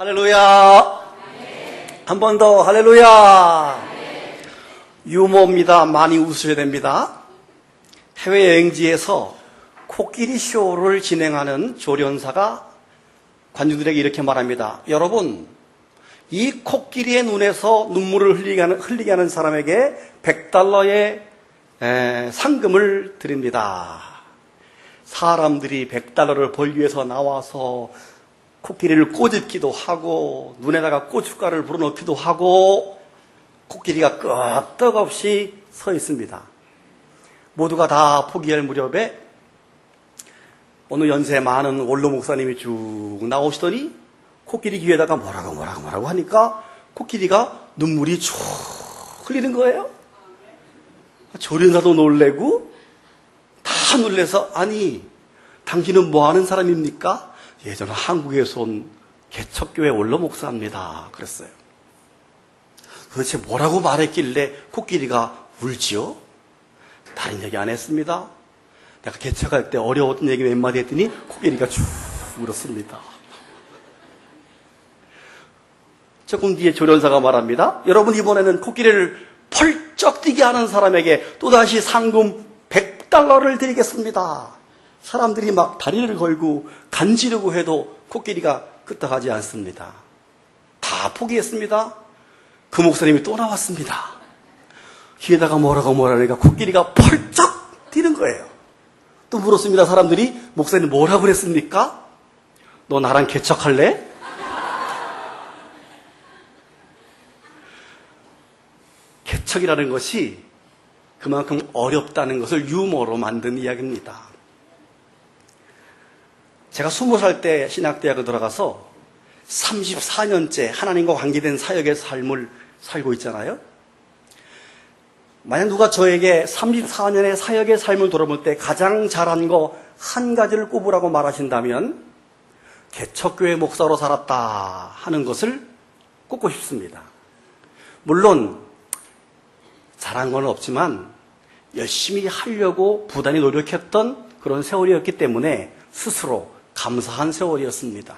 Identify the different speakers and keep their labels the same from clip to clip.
Speaker 1: 할렐루야. 한 번 더 할렐루야. 유머입니다. 많이 웃으셔야 됩니다. 해외여행지에서 코끼리 쇼를 진행하는 조련사가 관중들에게 이렇게 말합니다. 여러분, 이 코끼리의 눈에서 눈물을 흘리게 하는 사람에게 $100의 상금을 드립니다. 사람들이 $100를 벌기 위해서 나와서 코끼리를 꼬집기도 하고 눈에다가 고춧가루를 불어넣기도 하고 코끼리가 끄떡없이 서 있습니다. 모두가 다 포기할 무렵에 어느 연세 많은 원로 목사님이 쭉 나오시더니 코끼리 귀에다가 뭐라고 하니까 코끼리가 눈물이 쭉 흘리는 거예요. 조련사도 놀래고 다 놀래서, 아니 당신은 뭐 하는 사람입니까? 예, 저는 한국에서 온 개척교회 원로 목사입니다. 그랬어요. 도대체 뭐라고 말했길래 코끼리가 울지요? 다른 얘기 안 했습니다. 내가 개척할 때 어려웠던 얘기 몇 마디 했더니 코끼리가 쭉 울었습니다. 조금 뒤에 조련사가 말합니다. 여러분, 이번에는 코끼리를 펄쩍 뛰게 하는 사람에게 또다시 상금 $100를 드리겠습니다. 사람들이 막 다리를 걸고 간지르고 해도 코끼리가 끄떡하지 않습니다. 다 포기했습니다. 그 목사님이 또 나왔습니다. 귀에다가 뭐라고 하니까 코끼리가 펄쩍 뛰는 거예요. 또 물었습니다. 사람들이, 목사님 뭐라고 그랬습니까? 너 나랑 개척할래? 개척이라는 것이 그만큼 어렵다는 것을 유머로 만든 이야기입니다. 제가 20살 때 신학대학을 들어가서 34년째 하나님과 관계된 사역의 삶을 살고 있잖아요. 만약 누가 저에게 34년의 사역의 삶을 돌아볼 때 가장 잘한 거 한 가지를 꼽으라고 말하신다면 개척교회 목사로 살았다 하는 것을 꼽고 싶습니다. 물론 잘한 건 없지만 열심히 하려고 부단히 노력했던 그런 세월이었기 때문에 스스로 감사한 세월이었습니다.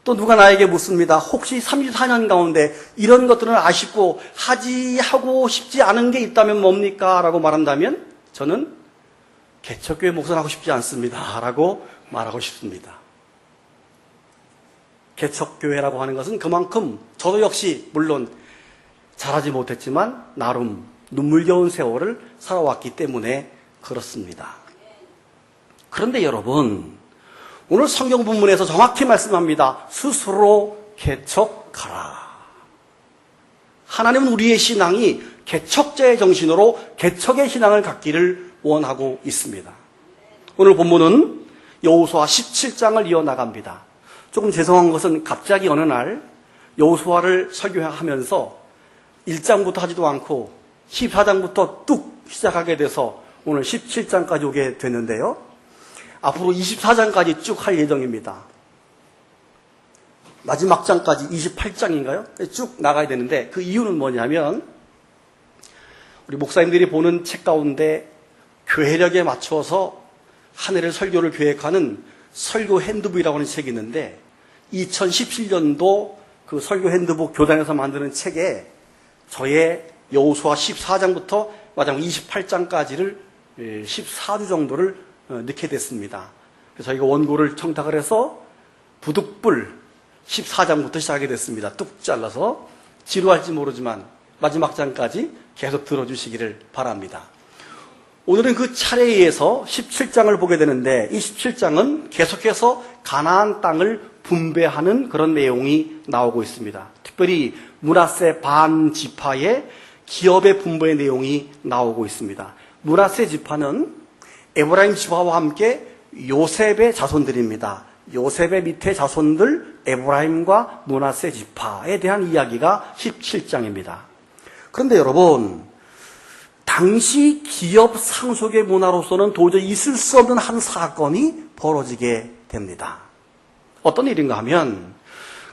Speaker 1: 또 누가 나에게 묻습니다. 혹시 34년 가운데 이런 것들은 아쉽고 하고 싶지 않은 게 있다면 뭡니까? 라고 말한다면 저는 개척교회 목사는 하고 싶지 않습니다. 라고 말하고 싶습니다. 개척교회라고 하는 것은 그만큼 저도 역시 물론 잘하지 못했지만 나름 눈물겨운 세월을 살아왔기 때문에 그렇습니다. 그런데 여러분, 오늘 성경 본문에서 정확히 말씀합니다. 스스로 개척하라. 하나님은 우리의 신앙이 개척자의 정신으로 개척의 신앙을 갖기를 원하고 있습니다. 오늘 본문은 여호수아 17장을 이어나갑니다. 조금 죄송한 것은 갑자기 어느 날 여호수아를 설교하면서 1장부터 하지도 않고 14장부터 뚝 시작하게 돼서 오늘 17장까지 오게 됐는데요. 앞으로 24장까지 쭉 할 예정입니다. 마지막 장까지 28장인가요? 쭉 나가야 되는데 그 이유는 뭐냐면 우리 목사님들이 보는 책 가운데 교회력에 맞춰서 한 해를 설교를 계획하는 설교 핸드북이라고 하는 책이 있는데 2017년도 그 설교 핸드북 교단에서 만드는 책에 저의 여호수아 14장부터 마지막 28장까지를 14주 정도를 넣게 됐습니다. 그래서 저희가 원고를 청탁을 해서 부득불 14장부터 시작하게 됐습니다. 뚝 잘라서 지루할지 모르지만 마지막 장까지 계속 들어주시기를 바랍니다. 오늘은 그 차례에 의해서 17장을 보게 되는데 이 17장은 계속해서 가나안 땅을 분배하는 그런 내용이 나오고 있습니다. 특별히 므낫세 반 지파의 기업의 분배의 내용이 나오고 있습니다. 므낫세 지파는 에브라임 지파와 함께 요셉의 자손들입니다. 요셉의 밑에 자손들 에브라임과 므낫세 지파에 대한 이야기가 17장입니다. 그런데 여러분, 당시 기업 상속의 문화로서는 도저히 있을 수 없는 한 사건이 벌어지게 됩니다. 어떤 일인가 하면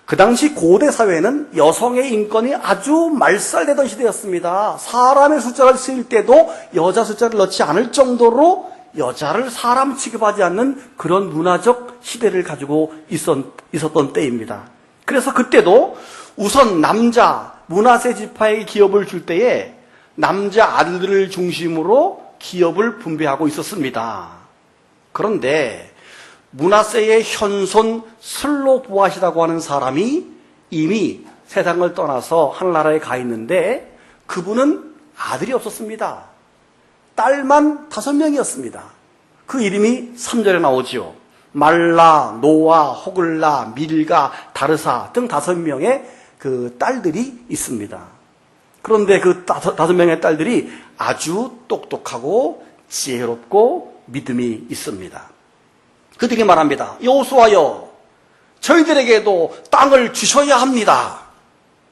Speaker 1: 그 당시 고대 사회는 여성의 인권이 아주 말살되던 시대였습니다. 사람의 숫자를 쓸 때도 여자 숫자를 넣지 않을 정도로 여자를 사람 취급하지 않는 그런 문화적 시대를 가지고 있었던 때입니다. 그래서 그때도 우선 남자 문하세 지파에게 기업을 줄 때에 남자 아들들을 중심으로 기업을 분배하고 있었습니다. 그런데 문하세의 현손 슬로보앗이라고 하는 사람이 이미 세상을 떠나서 하늘나라에 가 있는데 그분은 아들이 없었습니다. 딸만 5명이었습니다. 그 이름이 3절에 나오지요. 말라, 노아, 호글라, 밀가, 다르사 등 5명의 그 딸들이 있습니다. 그런데 그 5명의 딸들이 아주 똑똑하고 지혜롭고 믿음이 있습니다. 그들이 말합니다. 여호수아여, 저희들에게도 땅을 주셔야 합니다.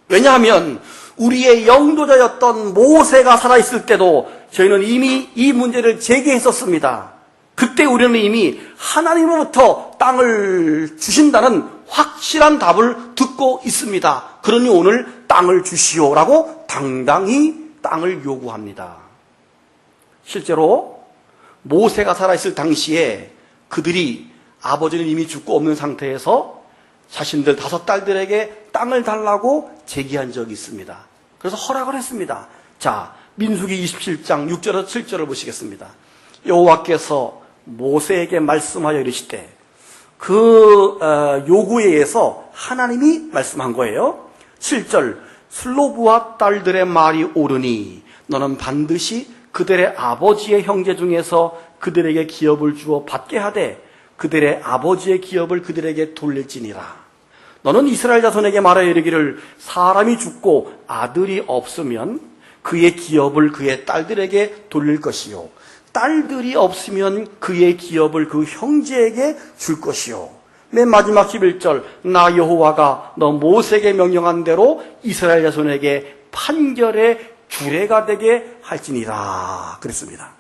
Speaker 1: 왜냐하면 우리의 영도자였던 모세가 살아있을 때도 저희는 이미 이 문제를 제기했었습니다. 그때 우리는 이미 하나님으로부터 땅을 주신다는 확실한 답을 듣고 있습니다. 그러니 오늘 땅을 주시오라고 당당히 땅을 요구합니다. 실제로 모세가 살아있을 당시에 그들이 아버지는 이미 죽고 없는 상태에서 자신들 5딸들에게 땅을 달라고 제기한 적이 있습니다. 그래서 허락을 했습니다. 자, 민수기 27장 6절에서 7절을 보시겠습니다. 여호와께서 모세에게 말씀하여 이르시되 그 요구에 의해서 하나님이 말씀한 거예요. 7절 슬로브와 딸들의 말이 옳으니 너는 반드시 그들의 아버지의 형제 중에서 그들에게 기업을 주어 받게 하되 그들의 아버지의 기업을 그들에게 돌릴지니라. 너는 이스라엘 자손에게 말하여 이르기를 사람이 죽고 아들이 없으면 그의 기업을 그의 딸들에게 돌릴 것이요 딸들이 없으면 그의 기업을 그 형제에게 줄 것이요. 맨 마지막 11절 나 여호와가 너 모세에게 명령한 대로 이스라엘 자손에게 판결의 주례가 되게 할지니라 그랬습니다.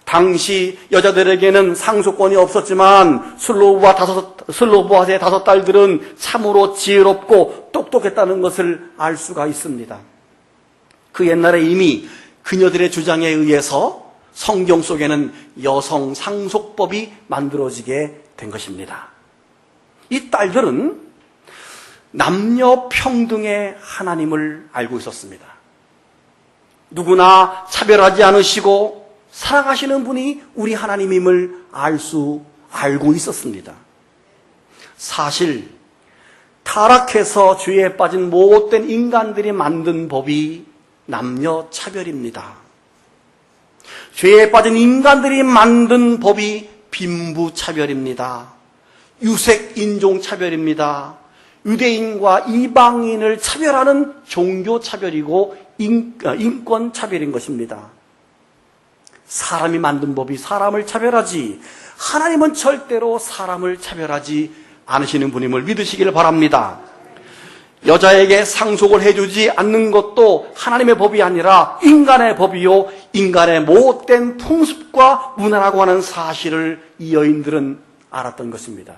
Speaker 1: 당시 여자들에게는 상속권이 없었지만 슬로보앗의 5딸들은 참으로 지혜롭고 똑똑했다는 것을 알 수가 있습니다. 그 옛날에 이미 그녀들의 주장에 의해서 성경 속에는 여성 상속법이 만들어지게 된 것입니다. 이 딸들은 남녀 평등의 하나님을 알고 있었습니다. 누구나 차별하지 않으시고 사랑하시는 분이 우리 하나님임을 알고 있었습니다. 사실 타락해서 죄에 빠진 못된 인간들이 만든 법이 남녀 차별입니다. 죄에 빠진 인간들이 만든 법이 빈부 차별입니다. 유색 인종 차별입니다. 유대인과 이방인을 차별하는 종교 차별이고 인권 차별인 것입니다. 사람이 만든 법이 사람을 차별하지 하나님은 절대로 사람을 차별하지 않으시는 분임을 믿으시길 바랍니다. 여자에게 상속을 해주지 않는 것도 하나님의 법이 아니라 인간의 법이요 인간의 못된 풍습과 문화라고 하는 사실을 이 여인들은 알았던 것입니다.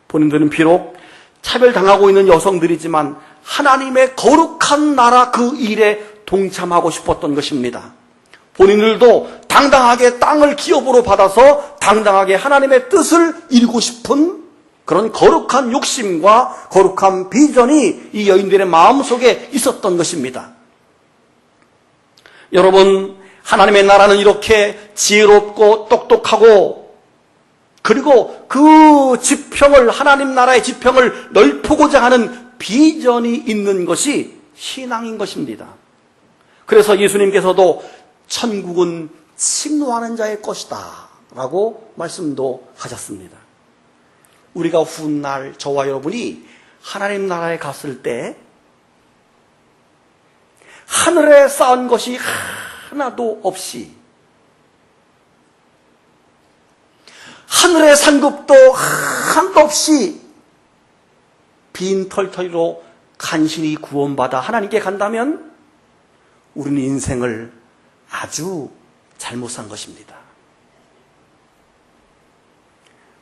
Speaker 1: 본인들은 비록 차별당하고 있는 여성들이지만 하나님의 거룩한 나라 그 일에 동참하고 싶었던 것입니다. 본인들도 당당하게 땅을 기업으로 받아서 당당하게 하나님의 뜻을 이루고 싶은 그런 거룩한 욕심과 거룩한 비전이 이 여인들의 마음속에 있었던 것입니다. 여러분, 하나님의 나라는 이렇게 지혜롭고 똑똑하고 그리고 그 지평을 하나님 나라의 지평을 넓히고자 하는 비전이 있는 것이 신앙인 것입니다. 그래서 예수님께서도 천국은 침노하는 자의 것이다 라고 말씀도 하셨습니다. 우리가 훗날 저와 여러분이 하나님 나라에 갔을 때 하늘에 쌓은 것이 하나도 없이 하늘의 상급도 하나도 없이 빈 털터리로 간신히 구원받아 하나님께 간다면 우리는 인생을 아주 잘못 산 것입니다.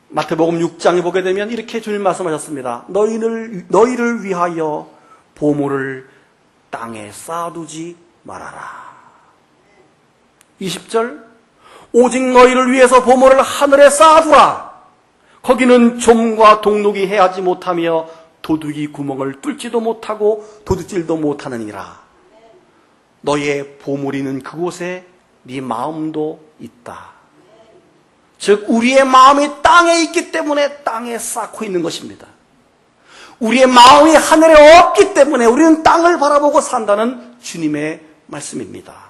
Speaker 1: 마태복음 6장에 보게 되면 이렇게 주님 말씀하셨습니다. 너희를 위하여 보물을 땅에 쌓아두지 말아라. 20절 오직 너희를 위해서 보물을 하늘에 쌓아두라. 거기는 좀과 동록이 해하지 못하며 도둑이 구멍을 뚫지도 못하고 도둑질도 못하느니라. 너희의 보물이 있는 그곳에 네 마음도 있다. 즉 우리의 마음이 땅에 있기 때문에 땅에 쌓고 있는 것입니다. 우리의 마음이 하늘에 없기 때문에 우리는 땅을 바라보고 산다는 주님의 말씀입니다.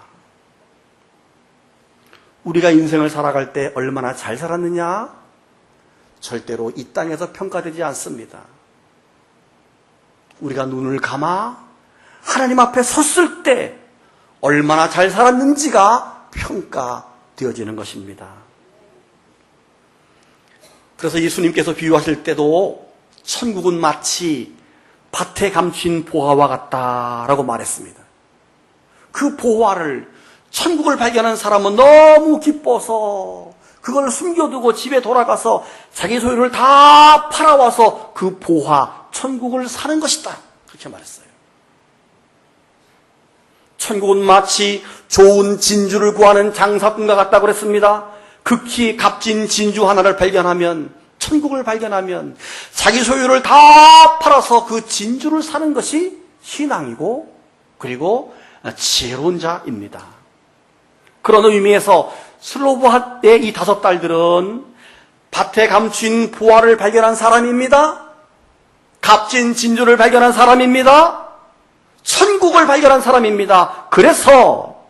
Speaker 1: 우리가 인생을 살아갈 때 얼마나 잘 살았느냐? 절대로 이 땅에서 평가되지 않습니다. 우리가 눈을 감아 하나님 앞에 섰을 때 얼마나 잘 살았는지가 평가되어지는 것입니다. 그래서 예수님께서 비유하실 때도 천국은 마치 밭에 감춘 보화와 같다라고 말했습니다. 그 보화를, 천국을 발견한 사람은 너무 기뻐서 그걸 숨겨두고 집에 돌아가서 자기 소유를 다 팔아와서 그 보화, 천국을 사는 것이다. 그렇게 말했어요. 천국은 마치 좋은 진주를 구하는 장사꾼과 같다고 그랬습니다. 극히 값진 진주 하나를 발견하면, 천국을 발견하면 자기 소유를 다 팔아서 그 진주를 사는 것이 신앙이고, 그리고 지혜로운 자입니다. 그런 의미에서 슬로브핫의 이 5딸들은 밭에 감춘 보화를 발견한 사람입니다. 값진 진주를 발견한 사람입니다. 천국을 발견한 사람입니다. 그래서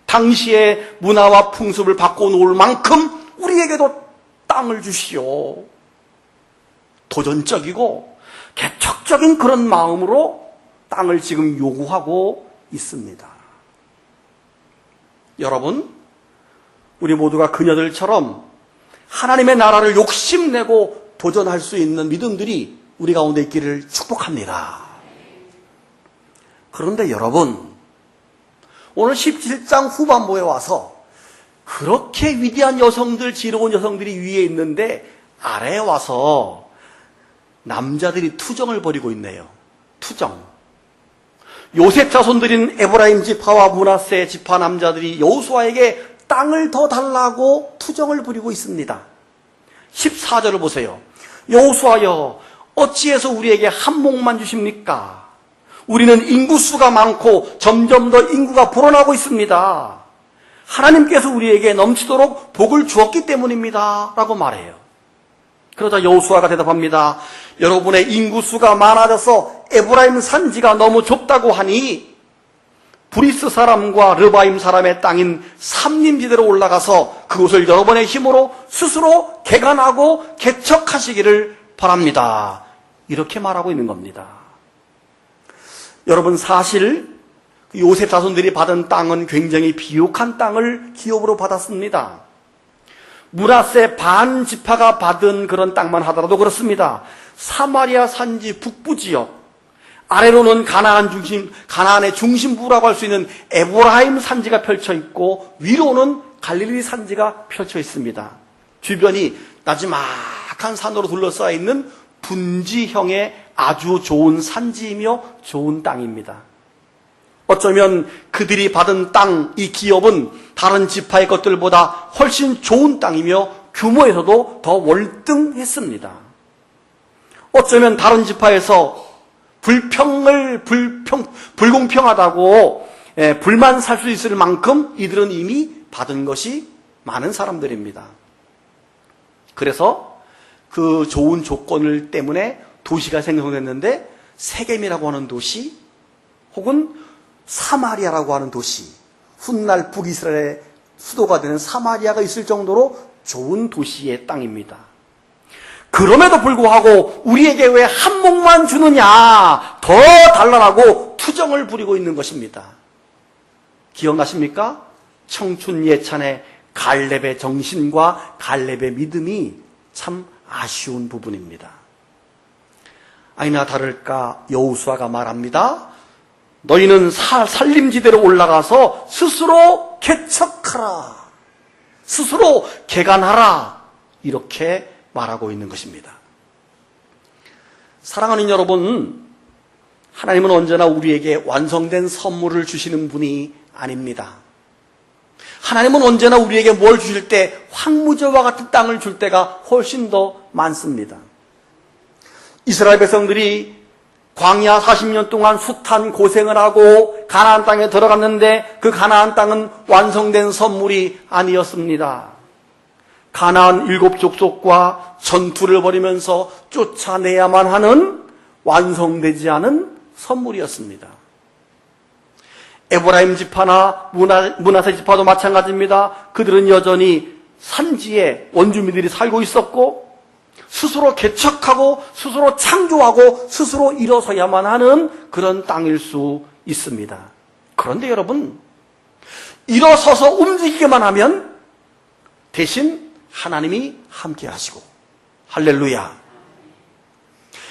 Speaker 1: 당시의 문화와 풍습을 바꿔놓을 만큼 우리에게도 땅을 주시오. 도전적이고 개척적인 그런 마음으로 땅을 지금 요구하고 있습니다. 여러분, 우리 모두가 그녀들처럼 하나님의 나라를 욕심내고 도전할 수 있는 믿음들이 우리 가운데 있기를 축복합니다. 그런데 여러분, 오늘 17장 후반부에 와서 그렇게 위대한 여성들, 지혜로운 여성들이 위에 있는데 아래에 와서 남자들이 투정을 벌이고 있네요. 투정. 요셉 자손들인 에브라임 지파와 므낫세 지파 남자들이 여호수아에게 땅을 더 달라고 투정을 부리고 있습니다. 14절을 보세요. 여호수아여, 어찌해서 우리에게 한 몫만 주십니까? 우리는 인구수가 많고 점점 더 인구가 불어나고 있습니다. 하나님께서 우리에게 넘치도록 복을 주었기 때문입니다. 라고 말해요. 그러자 여호수아가 대답합니다. 여러분의 인구수가 많아져서 에브라임 산지가 너무 좁다고 하니 브리스 사람과 르바임 사람의 땅인 삼림지대로 올라가서 그곳을 여러분의 힘으로 스스로 개간하고 개척하시기를 바랍니다. 이렇게 말하고 있는 겁니다. 여러분, 사실 요셉 자손들이 받은 땅은 굉장히 비옥한 땅을 기업으로 받았습니다. 므낫세 반 지파가 받은 그런 땅만 하더라도 그렇습니다. 사마리아 산지 북부 지역, 아래로는 가나안의 중심부라고 할 수 있는 에브라임 산지가 펼쳐 있고, 위로는 갈릴리 산지가 펼쳐 있습니다. 주변이 나지막한 산으로 둘러싸여 있는 분지형의 아주 좋은 산지이며 좋은 땅입니다. 어쩌면 그들이 받은 땅, 이 기업은 다른 지파의 것들보다 훨씬 좋은 땅이며 규모에서도 더 월등했습니다. 어쩌면 다른 지파에서 불공평하다고 불만 살 수 있을 만큼 이들은 이미 받은 것이 많은 사람들입니다. 그래서 그 좋은 조건을 때문에 도시가 생성됐는데, 세겜이라고 하는 도시 혹은 사마리아라고 하는 도시, 훗날 북이스라엘의 수도가 되는 사마리아가 있을 정도로 좋은 도시의 땅입니다. 그럼에도 불구하고 우리에게 왜 한 몫만 주느냐, 더 달라라고 투정을 부리고 있는 것입니다. 기억나십니까? 청춘 예찬의 갈렙의 정신과 갈렙의 믿음이 참 아쉬운 부분입니다. 아니나 다를까 여호수아가 말합니다. 너희는 산림지대로 올라가서 스스로 개척하라, 스스로 개간하라, 이렇게 말하고 있는 것입니다. 사랑하는 여러분, 하나님은 언제나 우리에게 완성된 선물을 주시는 분이 아닙니다. 하나님은 언제나 우리에게 뭘 주실 때 황무지와 같은 땅을 줄 때가 훨씬 더 많습니다. 이스라엘 백성들이 광야 40년 동안 숱한 고생을 하고 가나안 땅에 들어갔는데 그 가나안 땅은 완성된 선물이 아니었습니다. 가나안 7족속과 전투를 벌이면서 쫓아내야만 하는 완성되지 않은 선물이었습니다. 에브라임 지파나 므낫세 지파도 마찬가지입니다. 그들은 여전히 산지에 원주민들이 살고 있었고 스스로 개척하고 스스로 창조하고 스스로 일어서야만 하는 그런 땅일 수 있습니다. 그런데 여러분, 일어서서 움직이기만 하면 대신 하나님이 함께 하시고, 할렐루야,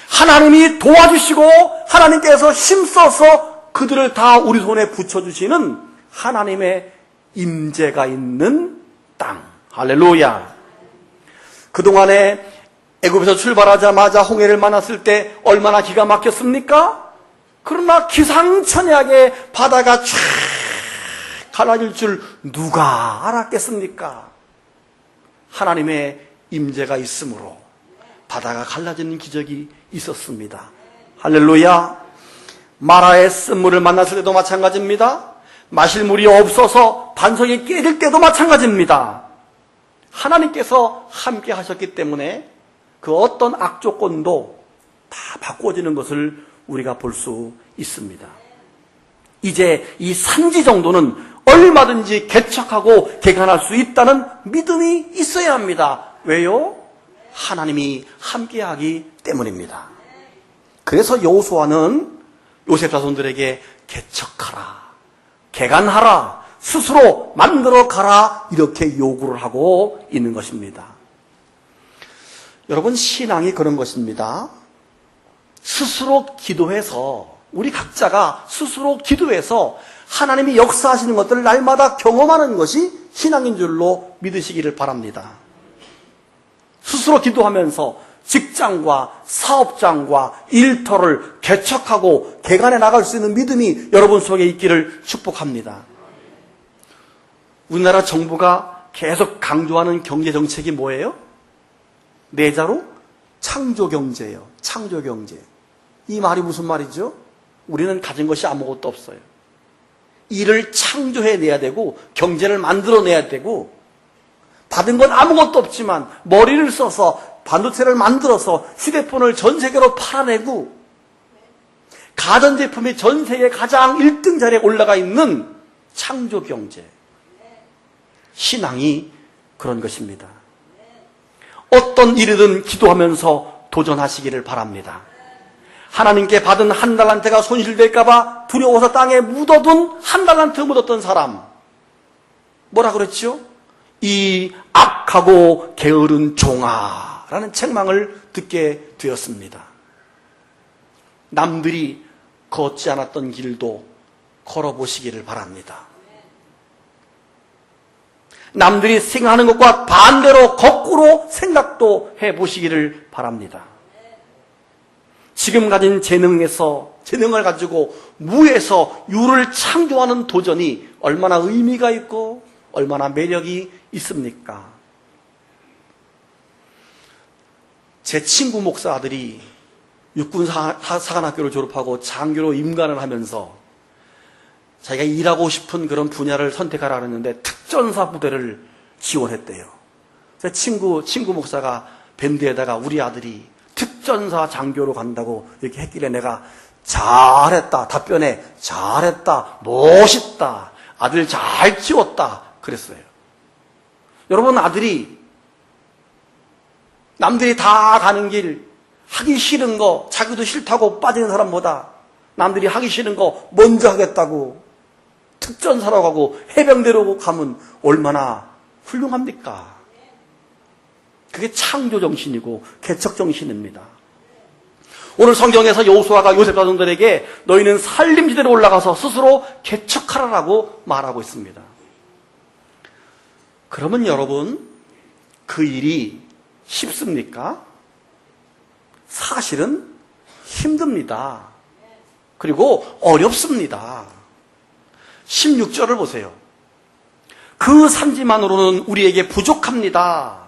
Speaker 1: 하나님이 도와주시고 하나님께서 힘써서 그들을 다 우리 손에 붙여주시는 하나님의 임재가 있는 땅, 할렐루야. 그동안에 애굽에서 출발하자마자 홍해를 만났을 때 얼마나 기가 막혔습니까? 그러나 기상천외하게 바다가 쫙 갈라질 줄 누가 알았겠습니까? 하나님의 임재가 있으므로 바다가 갈라지는 기적이 있었습니다. 할렐루야. 마라의 쓴물을 만났을 때도 마찬가지입니다. 마실 물이 없어서 반석이 깨질 때도 마찬가지입니다. 하나님께서 함께 하셨기 때문에 그 어떤 악조건도 다 바꿔지는 것을 우리가 볼 수 있습니다. 이제 이 산지 정도는 얼마든지 개척하고 개간할 수 있다는 믿음이 있어야 합니다. 왜요? 하나님이 함께하기 때문입니다. 그래서 여호수아는 요셉 자손들에게 개척하라, 개간하라, 스스로 만들어 가라, 이렇게 요구를 하고 있는 것입니다. 여러분, 신앙이 그런 것입니다. 스스로 기도해서, 우리 각자가 스스로 기도해서 하나님이 역사하시는 것들을 날마다 경험하는 것이 신앙인 줄로 믿으시기를 바랍니다. 스스로 기도하면서 직장과 사업장과 일터를 개척하고 개간해 나갈 수 있는 믿음이 여러분 속에 있기를 축복합니다. 우리나라 정부가 계속 강조하는 경제정책이 뭐예요? 네 자로? 창조경제예요. 창조경제. 이 말이 무슨 말이죠? 우리는 가진 것이 아무것도 없어요. 일을 창조해내야 되고 경제를 만들어내야 되고 받은 건 아무것도 없지만 머리를 써서 반도체를 만들어서 휴대폰을 전 세계로 팔아내고 가전제품이 전 세계 가장 1등 자리에 올라가 있는 창조경제. 신앙이 그런 것입니다. 어떤 일이든 기도하면서 도전하시기를 바랍니다. 하나님께 받은 한 달란트가 손실될까봐 두려워서 땅에 묻어둔 한 달란트 묻었던 사람, 뭐라 그랬죠? 이 악하고 게으른 종아라는 책망을 듣게 되었습니다. 남들이 걷지 않았던 길도 걸어보시기를 바랍니다. 남들이 생각하는 것과 반대로 거꾸로 생각도 해보시기를 바랍니다. 지금 가진 재능을 가지고 무에서 유를 창조하는 도전이 얼마나 의미가 있고 얼마나 매력이 있습니까? 제 친구 목사 아들이 육군사관학교를 졸업하고 장교로 임관을 하면서 자기가 일하고 싶은 그런 분야를 선택하라 그랬는데 특전사 부대를 지원했대요. 제 친구 목사가 밴드에다가 우리 아들이 특전사 장교로 간다고 이렇게 했길래 내가 잘했다, 답변에 잘했다, 멋있다, 아들 잘 키웠다 그랬어요. 여러분, 아들이 남들이 다 가는 길, 하기 싫은 거, 자기도 싫다고 빠지는 사람보다 남들이 하기 싫은 거 먼저 하겠다고 특전사로 가고 해병대로 가면 얼마나 훌륭합니까? 그게 창조정신이고 개척정신입니다. 오늘 성경에서 여호수아가 요셉 자손들에게 너희는 산림지대로 올라가서 스스로 개척하라라고 말하고 있습니다. 그러면 여러분, 그 일이 쉽습니까? 사실은 힘듭니다. 그리고 어렵습니다. 16절을 보세요. 그 산지만으로는 우리에게 부족합니다.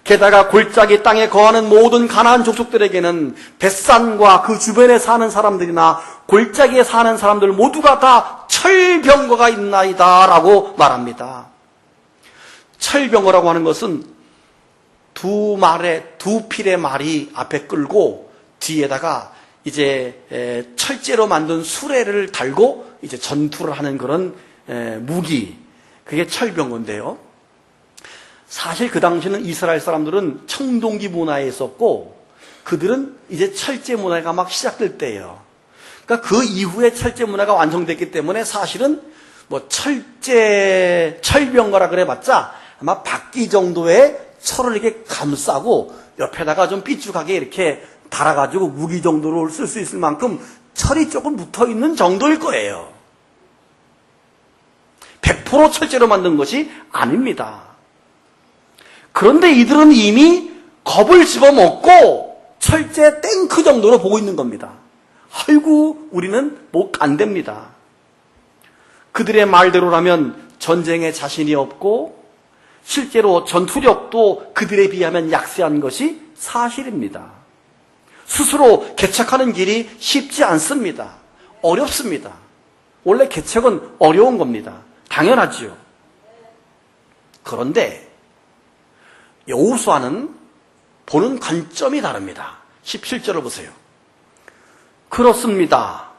Speaker 1: 게다가 골짜기 땅에 거하는 모든 가나안 족속들에게는 벳산과 그 주변에 사는 사람들이나 골짜기에 사는 사람들 모두가 다 철병거가 있나이다 라고 말합니다. 철병거라고 하는 것은 두 필의 말이 앞에 끌고 뒤에다가 이제 철제로 만든 수레를 달고 이제 전투를 하는 그런 무기, 그게 철병거인데요. 사실 그 당시는 이스라엘 사람들은 청동기 문화에 있었고 그들은 이제 철제 문화가 막 시작될 때예요. 그러니까 그 이후에 철제 문화가 완성됐기 때문에 사실은 뭐 철병거라 그래봤자 아마 바퀴 정도의 철을 이렇게 감싸고 옆에다가 좀 삐죽하게 이렇게 달아가지고 무기 정도로 쓸 수 있을 만큼 철이 조금 붙어있는 정도일 거예요. 100% 철제로 만든 것이 아닙니다. 그런데 이들은 이미 겁을 집어먹고 철제 탱크 정도로 보고 있는 겁니다. 아이고, 우리는 뭐 안 됩니다. 그들의 말대로라면 전쟁에 자신이 없고 실제로 전투력도 그들에 비하면 약세한 것이 사실입니다. 스스로 개척하는 길이 쉽지 않습니다. 어렵습니다. 원래 개척은 어려운 겁니다. 당연하지요. 그런데 여호수아는 보는 관점이 다릅니다. 17절을 보세요. 그렇습니다.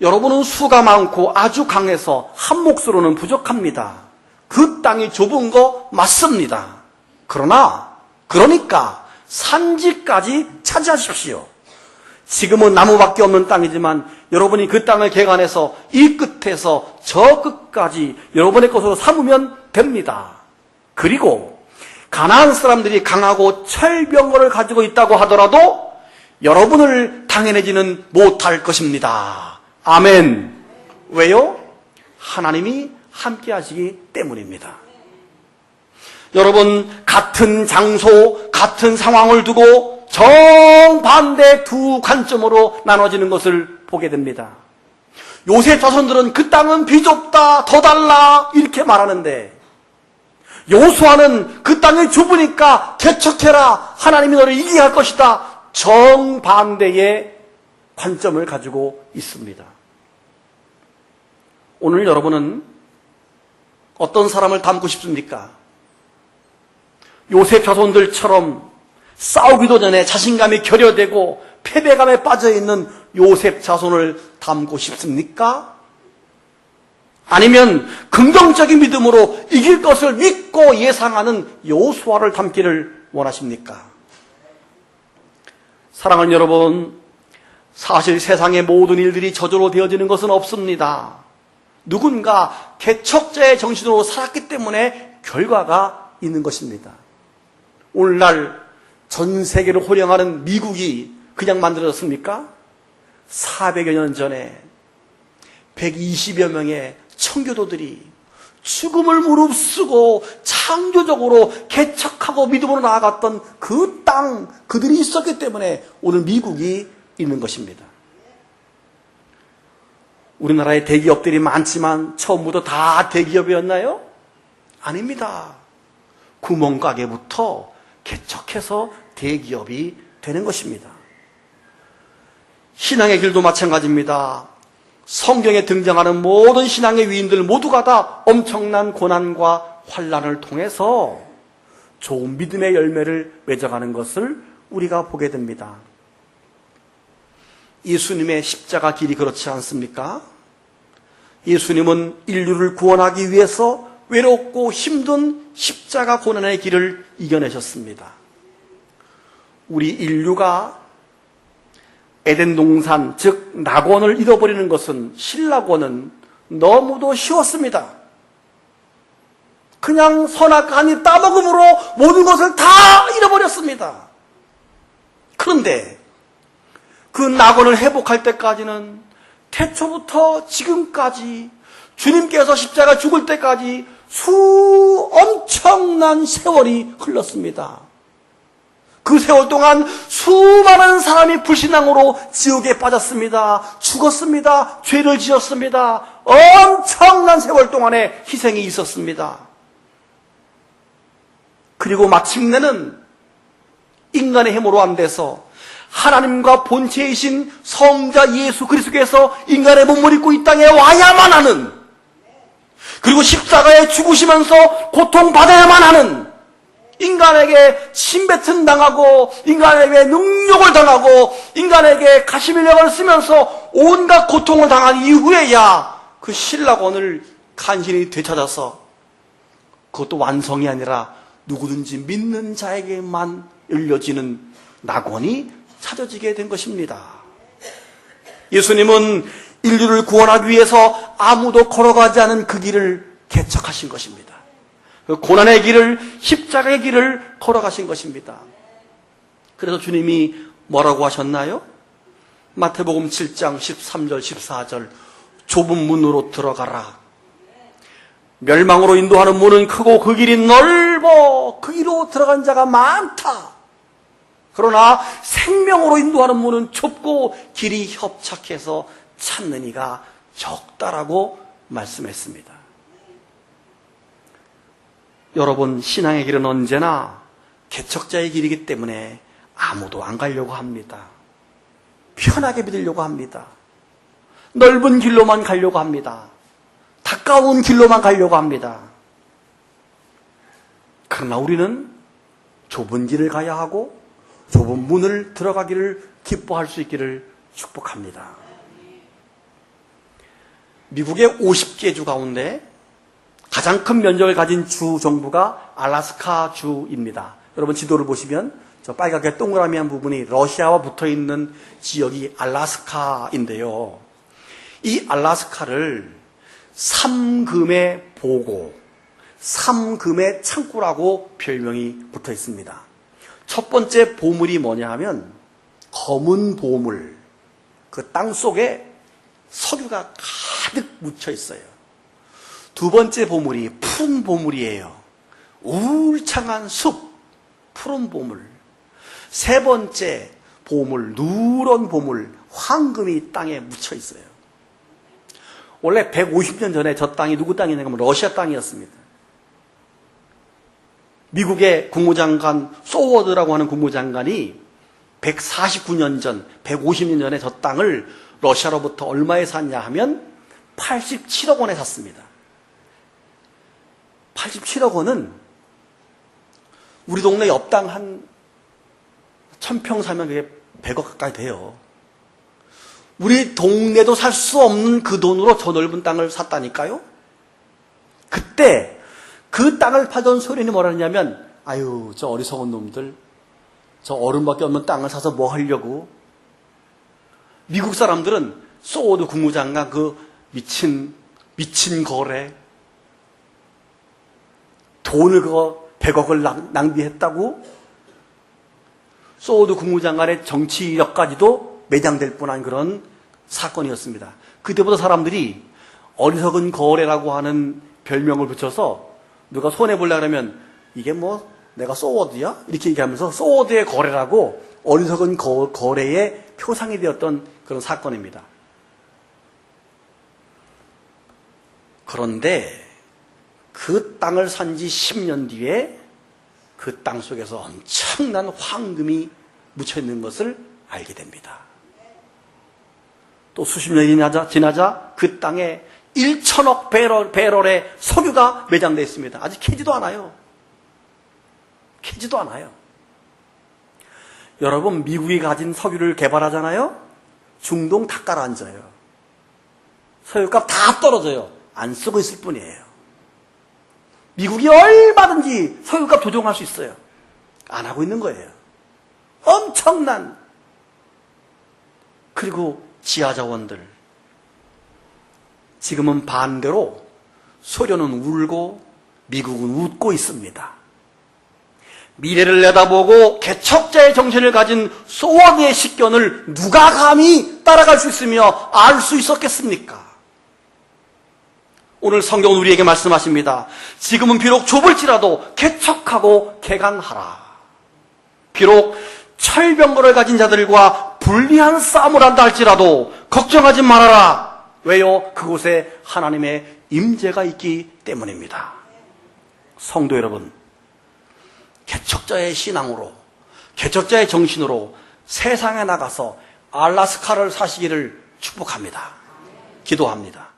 Speaker 1: 여러분은 수가 많고 아주 강해서 한 몫으로는 부족합니다. 그 땅이 좁은 거 맞습니다. 그러니까 산지까지 차지하십시오. 지금은 나무밖에 없는 땅이지만 여러분이 그 땅을 개간해서 이 끝에서 저 끝까지 여러분의 것으로 삼으면 됩니다. 그리고 가나안 사람들이 강하고 철병거를 가지고 있다고 하더라도 여러분을 당연해지는 못할 것입니다. 아멘. 왜요? 하나님이 함께 하시기 때문입니다. 여러분, 같은 장소, 같은 상황을 두고 정반대 두 관점으로 나눠지는 것을 보게 됩니다. 요셉 자손들은 그 땅은 비좁다, 더 달라 이렇게 말하는데 여호수아는 그 땅이 좁으니까 개척해라, 하나님이 너를 이기게 할 것이다, 정반대의 관점을 가지고 있습니다. 오늘 여러분은 어떤 사람을 닮고 싶습니까? 요셉 자손들처럼 싸우기도 전에 자신감이 결여되고 패배감에 빠져있는 요셉 자손을 닮고 싶습니까? 아니면 긍정적인 믿음으로 이길 것을 믿고 예상하는 여호수아를 닮기를 원하십니까? 사랑하는 여러분, 사실 세상의 모든 일들이 저절로 되어지는 것은 없습니다. 누군가 개척자의 정신으로 살았기 때문에 결과가 있는 것입니다. 오늘날 전 세계를 호령하는 미국이 그냥 만들어졌습니까? 400여 년 전에 120여 명의 청교도들이 죽음을 무릅쓰고 창조적으로 개척하고 믿음으로 나아갔던 그 땅, 그들이 있었기 때문에 오늘 미국이 있는 것입니다. 우리나라에 대기업들이 많지만 처음부터 다 대기업이었나요? 아닙니다. 구멍가게부터 개척해서 대기업이 되는 것입니다. 신앙의 길도 마찬가지입니다. 성경에 등장하는 모든 신앙의 위인들 모두가 다 엄청난 고난과 환난을 통해서 좋은 믿음의 열매를 맺어가는 것을 우리가 보게 됩니다. 예수님의 십자가 길이 그렇지 않습니까? 예수님은 인류를 구원하기 위해서 외롭고 힘든 십자가 고난의 길을 이겨내셨습니다. 우리 인류가 에덴 동산, 즉 낙원을 잃어버리는 것은, 신락원은 너무도 쉬웠습니다. 그냥 선악과 한입 따먹음으로 모든 것을 다 잃어버렸습니다. 그런데 그 낙원을 회복할 때까지는 태초부터 지금까지 주님께서 십자가 죽을 때까지 엄청난 세월이 흘렀습니다. 그 세월 동안 수많은 사람이 불신앙으로 지옥에 빠졌습니다. 죽었습니다. 죄를 지었습니다. 엄청난 세월 동안에 희생이 있었습니다. 그리고 마침내는 인간의 힘으로 안 돼서 하나님과 본체이신 성자 예수 그리스도께서 인간의 몸을 입고 이 땅에 와야만 하는, 그리고 십자가에 죽으시면서 고통받아야만 하는, 인간에게 침뱉음 당하고 인간에게 능욕을 당하고 인간에게 가시밀력을 쓰면서 온갖 고통을 당한 이후에야 그 신라권을 간신히 되찾아서, 그것도 완성이 아니라 누구든지 믿는 자에게만 열려지는 낙원이 찾아지게 된 것입니다. 예수님은 인류를 구원하기 위해서 아무도 걸어가지 않은 그 길을 개척하신 것입니다. 그 고난의 길을, 십자가의 길을 걸어가신 것입니다. 그래서 주님이 뭐라고 하셨나요? 마태복음 7장 13절 14절 좁은 문으로 들어가라. 멸망으로 인도하는 문은 크고 그 길이 넓어 그 길로 들어간 자가 많다. 그러나 생명으로 인도하는 문은 좁고 길이 협착해서 찾는 이가 적다라고 말씀했습니다. 여러분, 신앙의 길은 언제나 개척자의 길이기 때문에 아무도 안 가려고 합니다. 편하게 믿으려고 합니다. 넓은 길로만 가려고 합니다. 가까운 길로만 가려고 합니다. 그러나 우리는 좁은 길을 가야 하고 좁은 문을 들어가기를 기뻐할 수 있기를 축복합니다. 미국의 50개 주 가운데 가장 큰 면적을 가진 주 정부가 알래스카 주입니다. 여러분 지도를 보시면 저 빨갛게 동그라미한 부분이 러시아와 붙어있는 지역이 알래스카인데요. 이 알래스카를 삼금의 보고, 삼금의 창고라고 별명이 붙어 있습니다. 첫 번째 보물이 뭐냐 하면 검은 보물, 그 땅 속에 석유가 가득 묻혀 있어요. 두 번째 보물이 푸른 보물이에요. 울창한 숲, 푸른 보물. 세 번째 보물, 누런 보물, 황금이 땅에 묻혀 있어요. 원래 150년 전에 저 땅이 누구 땅이냐 하면 러시아 땅이었습니다. 미국의 국무장관 소워드라고 하는 국무장관이 149년 전, 150년 전에 저 땅을 러시아로부터 얼마에 샀냐 하면 87억 원에 샀습니다. 87억 원은 우리 동네 옆 땅 한 1000평 사면 그게 100억 가까이 돼요. 우리 동네도 살 수 없는 그 돈으로 저 넓은 땅을 샀다니까요. 그때 그 땅을 파던 소련이 뭐라 하냐면, 아유 저 어리석은 놈들, 저 얼음밖에 없는 땅을 사서 뭐 하려고. 미국 사람들은 소워드 국무장관 그 미친 거래, 돈을 그거 100억을 낭비했다고. 소워드 국무장관의 정치 이력까지도 매장될 뻔한 그런 사건이었습니다. 그때부터 사람들이 어리석은 거래라고 하는 별명을 붙여서 누가 손해보려고 하면 이게 뭐 내가 소워드야? 이렇게 얘기하면서 소워드의 거래라고 어리석은 거래의 표상이 되었던 그런 사건입니다. 그런데 그 땅을 산 지 10년 뒤에 그 땅 속에서 엄청난 황금이 묻혀있는 것을 알게 됩니다. 또 수십 년이 지나자 그 땅에 1천억 배럴의 석유가 매장되어 있습니다. 아직 캐지도 않아요. 캐지도 않아요. 여러분, 미국이 가진 석유를 개발하잖아요. 중동 다 깔아앉아요. 석유값 다 떨어져요. 안 쓰고 있을 뿐이에요. 미국이 얼마든지 석유값 조정할 수 있어요. 안 하고 있는 거예요. 엄청난, 그리고 지하자원들. 지금은 반대로 소련은 울고 미국은 웃고 있습니다. 미래를 내다보고 개척자의 정신을 가진 소워드의 식견을 누가 감히 따라갈 수 있으며 알 수 있었겠습니까? 오늘 성경은 우리에게 말씀하십니다. 지금은 비록 좁을지라도 개척하고 개강하라. 비록 철병거를 가진 자들과 불리한 싸움을 한다 할지라도 걱정하지 말아라. 왜요? 그곳에 하나님의 임재가 있기 때문입니다. 성도 여러분, 개척자의 신앙으로, 개척자의 정신으로 세상에 나가서 알라스카를 사시기를 축복합니다. 기도합니다.